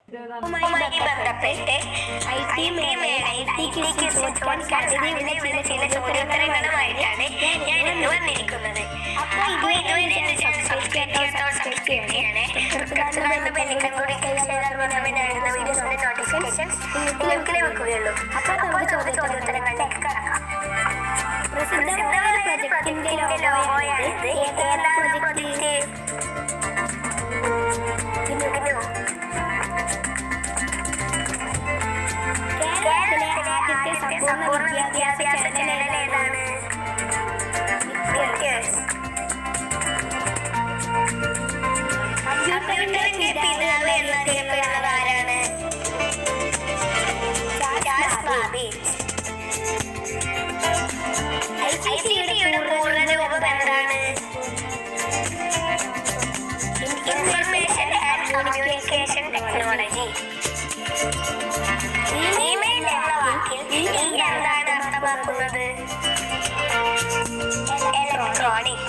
ുമായി ബന്ധപ്പെട്ട് ഐ.ടി. ക്വിസിൽ ചോദിക്കാൻ സാധ്യതയുള്ള ചില ചോദ്യോത്തരങ്ങളുമായിട്ടാണ് ഞാൻ ഇന്ന് വന്നിരിക്കുന്നത്. അപ്പോൾ ഇതുവരെ എന്റെ ചാനൽ സബ്സ്ക്രൈബ് ചെയ്യണേ. തൊട്ടടുത്തുള്ള ബെല്ലിക്കൺ കൂടി എഴുതുന്ന വീഡിയോസിന്റെ നോട്ടിഫിക്കേഷൻസ് നിങ്ങൾക്ക് ലഭിക്കുകയുള്ളൂ. അപ്പോൾ നമുക്ക് ചോദ്യോത്തരങ്ങളിലേക്ക് കടക്കാം. പ്രസിദ്ധമായ പ്രൊജക്ടിന്റെ ലോഗോയാണിത്. ഏതാണ് പ്രൊജക്ട്? സമ്പൂർണ്ണ വിദ്യാഭ്യാസ ചാനൽ ഏതാണ്? കമ്പ്യൂട്ടറിന്റെ പിതാവ് എന്നറിയപ്പെടുന്നത് ആരാണ്? Charles Babbage. ICT-യുടെ പൂർണ്ണരൂപം എന്താണ്? Information and communication technology. Email എന്ന വാക്കിൽ എന്താണ് അർത്ഥമാക്കുന്നത്? ഇലക്ട്രോണിക്.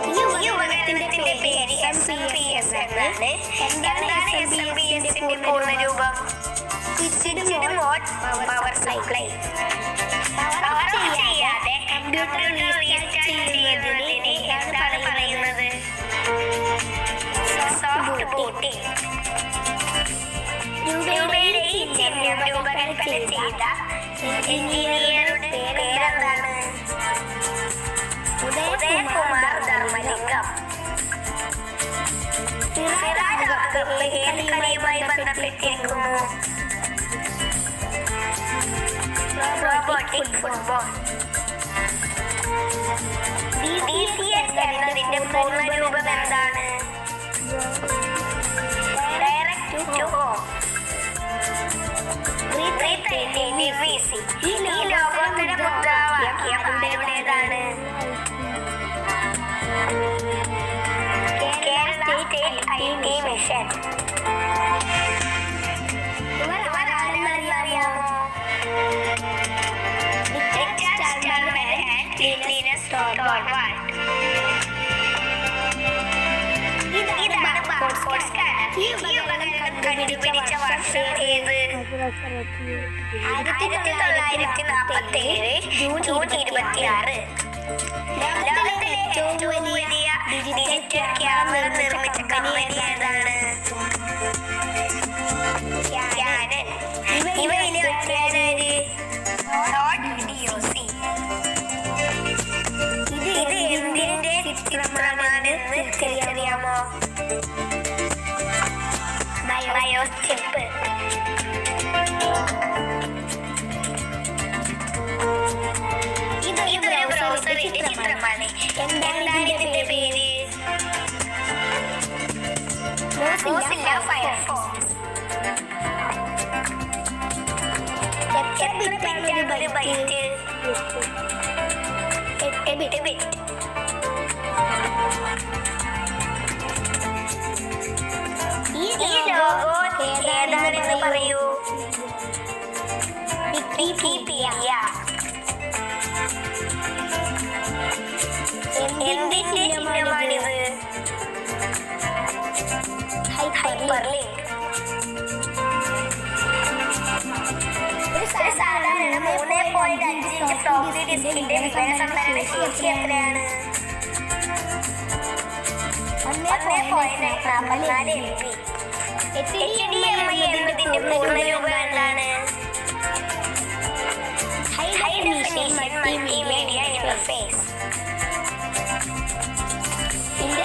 ഈ ഉപകരണത്തിന്റെ പേര് SMS എന്നാണ്. എന്താണ് SMS-ന്റെ പൂർണ്ണരൂപം? Switched mode power supply. Power ചെയ്യാതെ കമ്പ്യൂട്ടർ റീസ്റ്റാർട്ട് ചെയ്യുന്നതിന് എന്താണ് പറയുന്നത്? Soft booting. രൂപയുടെ ഈ ചിഹ്നം രൂപകൽപ്പന ചെയ്ത എഞ്ചിനീയറുടെ പേരെന്താണ്? ഉദയകുമാർ ധർമ്മലിംഗം. സിറാജ് കപ്പ് ഏത് കളിയുമായി ബന്ധപ്പെട്ടിരിക്കുന്നു? Robotic football. DCS എന്നതിന്റെ പൂർണ്ണരൂപം എന്താണ്? Direct to home. ഈ ലോകോത്തര മുദ്രാവാക്യം ആരുടേതാണ്? Kerala state IT mission. അറിയാമോ? Richard Stallman and Linus Torvalds. ഇതാണ് ബാർകോഡ് സ്കാനർ. ഈ ഉപകരണം കണ്ടുപിടിച്ച വർഷം ഏത്? 1947 ജൂൺ 26. ലോകത്തിലെ ഏറ്റവും വലിയ ഡിജിറ്റൽ ക്യാമറ നിർമ്മിച്ച കമ്പനി ഏതാണ്? ക്യാനൻ. ഇവയിലെ ഒറ്റയാനാര്? DOC. ഇത് എന്തിന്റെ ചിത്രമാണെന്ന് തിരിച്ചറിയാമോ? BIOS chip. ഇതൊരു ബ്രൗസറിന്റെ ചിത്രമാണ്. എന്താണ് ഇതിന്റെ പേര്? Mozilla Firefox. എത്ര ബിറ്റാണ് ഒരു ബൈറ്റ്? 8 ബിറ്റ്. ഈ ലോഗോ ഏതാണെന്ന് പറയൂ. വിക്കിപീഡിയ. എന്തിന്റെ ചിഹ്നമാണിത്? ഹൈപ്പർലിങ്ക്. ഒരു സാധാരണ 3.5 ഇഞ്ച് ഫ്ലോപ്പി ഡിസ്കിന്റെ വിവരസംഭരണ ശേഷി എത്രയാണ്? 1.44 MB. HDMI എന്നതിന്റെ പൂർണ്ണരൂപം എന്താണ്? High definition multimedia interface.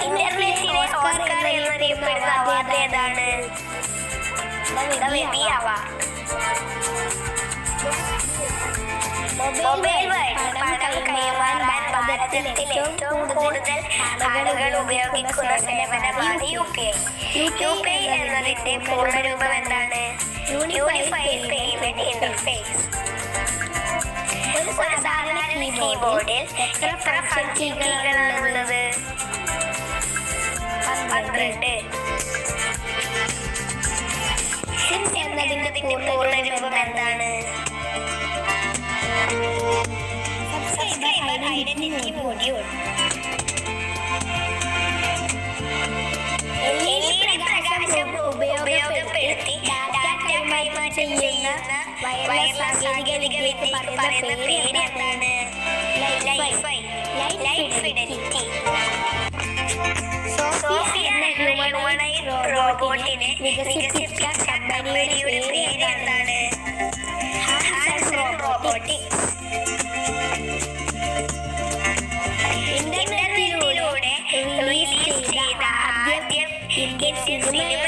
ഇന്റർനെറ്റിലെ ഓസ്കാർ എന്നറിയപ്പെടുന്ന അവാർഡ് ഏതാണ്? Webby award. മൊബൈൽ വഴി പണം കൈമാറാൻ ഭാരതത്തിൽ ഏറ്റവും കൂടുതൽ ആളുകൾ ഉപയോഗിക്കുന്ന സേവനമാണ് UPI. എന്നതിന്റെ പൂർണ്ണരൂപം എന്താണ്? Unified payment interface. ഒരു സാധാരണ കീബോർഡിൽ എത്ര ഫംഗ്ഷൻ കീകളാണുള്ളത്? 12. എന്നതിന്റെ പൂർണ്ണരൂപം എന്താണ്? Subscriber identity module. വിദ്യയ്ക്ക് പറയുന്ന പേര് എന്താണ്? Light fidelity. സോഫിയ എന്ന ഹ്യൂമനോയിഡ് റോബോട്ടിനെ വികസിപ്പിച്ച കമ്പനിയുടെ പേര് എന്താണ്? Hanson robotics. ഇന്റർനെറ്റിലൂടെ റിലീസ് ചെയ്ത ആദ്യ ഇന്ത്യൻ സിനിമ